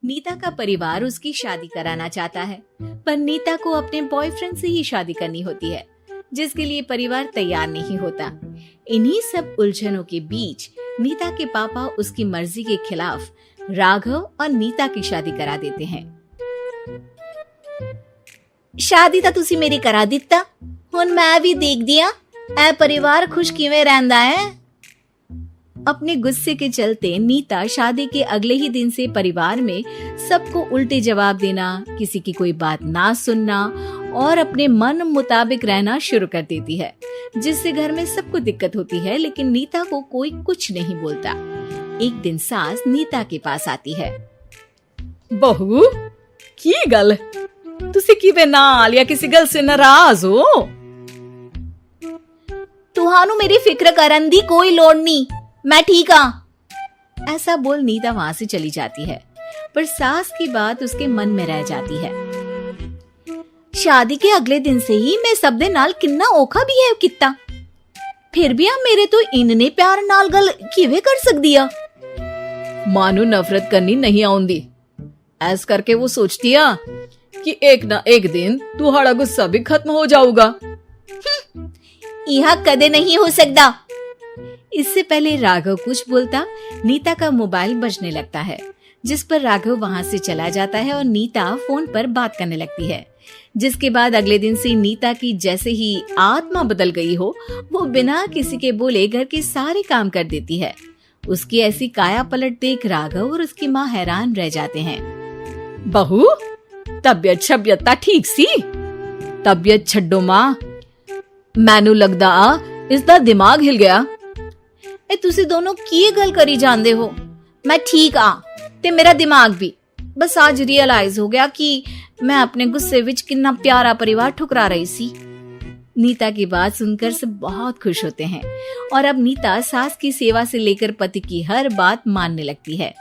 नीता का परिवार उसकी शादी कराना चाहता है, पर नीता को अपने बॉयफ्रेंड से ही शादी करनी होती है, जिसके लिए परिवार तैयार नहीं होता। इन्हीं सब उलझनों के बीच नीता के पापा उसकी मर्जी के खिलाफ राघव और नीता की शादी करा देते हैं। शादी ਤਾਂ ਤੁਸੀਂ मेरी करा ਦਿੱਤਾ, ਹੁਣ मैं भी देख दिया ऐ परिवार खुश किवें रहंदा है। अपने गुस्से के चलते नीता शादी के अगले ही दिन से परिवार में सबको उल्टे जवाब देना, किसी की कोई बात ना सुनना और अपने मन मुताबिक रहना शुरू कर देती है, जिससे घर में सबको दिक्कत होती है। लेकिन नीता को कोई कुछ नहीं बोलता। एक दिन सास नीता के पास आती है। बहू की गल, तुसी किवें नाल या किसी गल से नाराज हो? तुहानू मेरी फिक्र करन दी कोई लोड़ नहीं, मैं ठीक हाँ। ऐसा बोल नीता वहां से चली जाती है, पर सास की बात उसके मन में रह जाती है। शादी के अगले दिन से ही मैं सब दे नाल किन्ना औखा बिहेव किता, फिर भी मेरे तो इन्ने प्यार नाल गल किवें कर सकदी आ। मानू नफरत करनी नहीं आउंदी, ऐस करके वो सोचती है कि एक ना एक दिन तुम्हारा गुस्सा भी खत्म हो जाऊगा। यह कदे नहीं हो सकता। इससे पहले राघव कुछ बोलता, नीता का मोबाइल बजने लगता है, जिस पर राघव वहां से चला जाता है और नीता फोन पर बात करने लगती है। जिसके बाद अगले दिन से नीता की जैसे ही आत्मा बदल गई हो, वो बिना किसी के बोले घर के सारे काम कर देती है। उसकी ऐसी काया पलट देख राघव और उसकी माँ हैरान रह जाते हैं। बहू तबियत शबियत ता ठीक सी? तबियत छड्डो मां, मैनू लगदा इसदा दिमाग हिल गया। ए तुसी दोनों की गल करी जांदे हो? मैं ठीक आ ते मेरा दिमाग भी। बस आज रियलाइज हो गया कि मैं अपने गुस्से विच कितना प्यारा परिवार ठुकरा रही सी। नीता की बात सुनकर सब बहुत खुश होते हैं और अब नीता सास की सेवा से लेकर पति की हर बात मानने लगती है,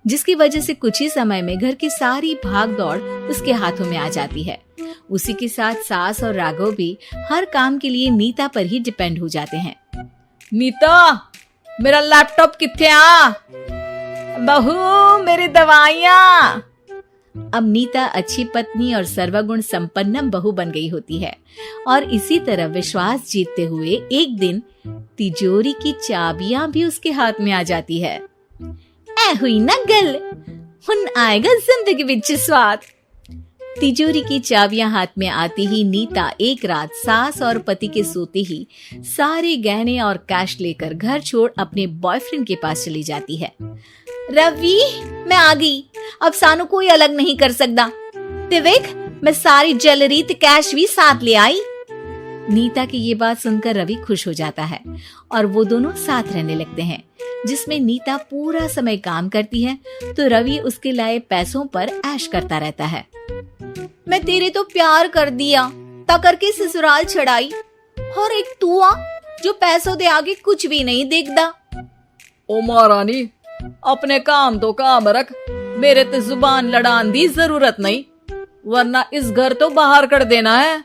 जिसकी वजह से कुछ ही समय में घर की सारी भाग दौड़ उसके हाथों में आ जाती है। उसी के साथ सास और राघव भी हर काम के लिए नीता पर ही डिपेंड हो जाते हैं। नीता मेरा लैपटॉप किथे आ? बहू मेरी दवाइयां। अब नीता अच्छी पत्नी और सर्वगुण संपन्न बहू बन गई होती है और इसी तरह विश्वास जीतते हुए एक दिन तिजोरी की चाबियां भी उसके हाथ में आ जाती है। ऐ हुई ना गल, हुन आएगा जिंदगी विच स्वाद। तिजोरी की चाबियां हाथ में आती ही नीता एक रात सास और पति के सोते ही सारे गहने और कैश लेकर घर छोड़ अपने बॉयफ्रेंड के पास चली जाती है। रवि मैं आ गई, अब सानू कोई अलग नहीं कर सकता। ते देख मैं सारी ज्वेलरी ते कैश भी साथ ले आई। नीता की ये बात सुनकर रवि खुश हो जाता है और वो दोनों साथ रहने लगते हैं, जिसमें नीता पूरा समय काम करती है तो रवि उसके लाए पैसों पर ऐश करता रहता है। मैं तेरे तो प्यार कर दिया ता करके ससुराल छड़ाई, और एक तू आ जो पैसों दे आगे कुछ भी नहीं देखदा। ओ महारानी अपने काम तो काम रख, मेरे ते जुबान लड़ान दी जरूरत नहीं, वरना इस घर तो बाहर कर देना है।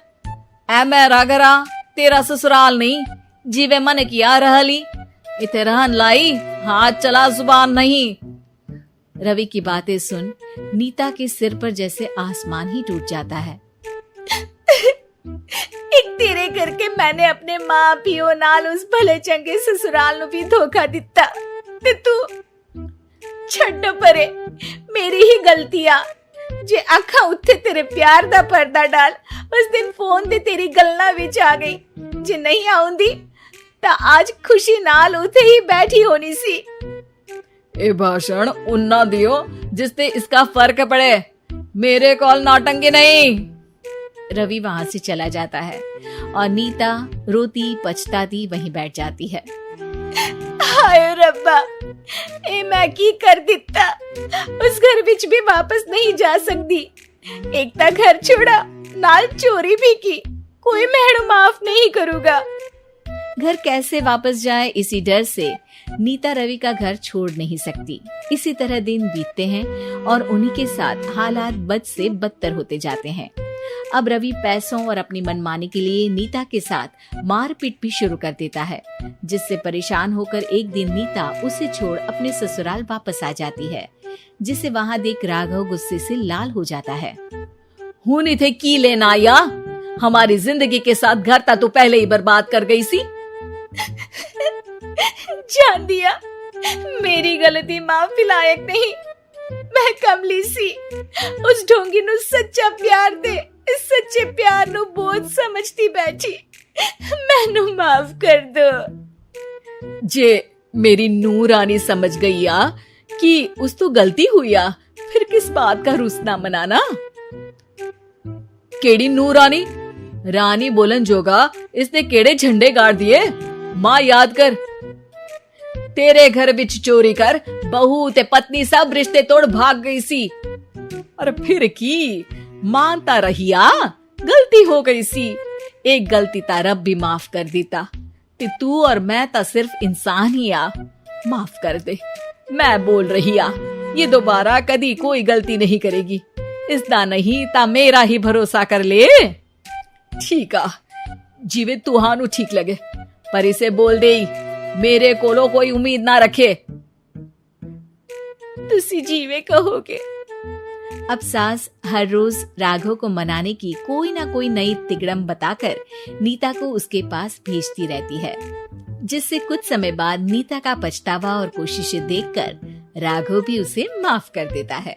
ऐ मेरा घरा तेरा ससुराल नहीं, जीवे मन किया रहली इथे रहन लाई, हाथ चला जुबान नहीं। रवि की बातें सुन नीता के सिर पर जैसे आसमान ही टूट जाता है। एक तेरे करके मैंने अपने माँ पियो नाल उस भले चंगे ससुराल नु भी धोखा दिता ते तू छड्ड परे, मेरी ही गलतियां जे आखा उत्थे तेरे प्यार दा पर्दा डाल उस दिन फोन ते तेरी गल्ला विच आ गई। जे नहीं आउंदी ता आज खुशी नाल उथे ही बैठी होनी सी। ए भाषण उन्ना दियो जिससे इसका फर्क पड़े, मेरे कॉल नौटंकी नहीं। रवि वहां से चला जाता है और नीता रोती पछताती वहीं बैठ जाती है। हाय रब्बा, ए मैं की कर दिता, उस घर विच भी वापस नहीं जा सकती। एक ता घर छोड़ा नाल चोरी भी की, कोई मेहर माफ नहीं करूंगा। घर कैसे वापस जाए इसी डर से नीता रवि का घर छोड़ नहीं सकती। इसी तरह दिन बीतते हैं और उन्हीं के साथ हालात बद से बदतर होते जाते हैं। अब रवि पैसों और अपनी मनमानी के लिए नीता के साथ मारपीट भी शुरू कर देता है, जिससे परेशान होकर एक दिन नीता उसे छोड़ अपने ससुराल वापस आ जाती है, जिसे वहां देख राघव गुस्से से लाल हो जाता है। हुनी थे की लेना या हमारी जिंदगी के साथ घर ता तू पहले ही बर्बाद कर गई सी। जान दिया, मेरी गलती माफी लायक नहीं। मैं कमली सी उस ढोंगी नु सच्चा प्यार दे, इस सच्चे प्यार नु बोझ समझती बैठी। मैनू माफ कर दो। जे मेरी नूरानी समझ गई या कि उस तो गलती हुई या, फिर किस बात का रुसना मनाना। केड़ी नूरानी रानी बोलन जोगा इसने केड़े झंडे गाड़ दिए। मां याद कर, तेरे घर विच चोरी कर बहू ते पत्नी सब रिश्ते तोड़ भाग गई सी। और फिर की मानता रहिया, गलती हो गई सी। एक गलती ता रब भी माफ कर देता, ते तू और मैं ता सिर्फ इंसान ही आ। माफ कर दे, मैं बोल रही आ, ये दोबारा कदी कोई गलती नहीं करेगी। इसदा नहीं ता मेरा ही भरोसा कर ले। ठीक आ, जिवे तुहानू ठीक लगे, पर इसे बोल दे मेरे कोलो कोई उम्मीद ना रखे। तुसी जीवे कहोगे। अब सास हर रोज राघव को मनाने की कोई ना कोई नई तिगड़म बताकर नीता को उसके पास भेजती रहती है, जिससे कुछ समय बाद नीता का पछतावा और कोशिशें देखकर राघव भी उसे माफ कर देता है।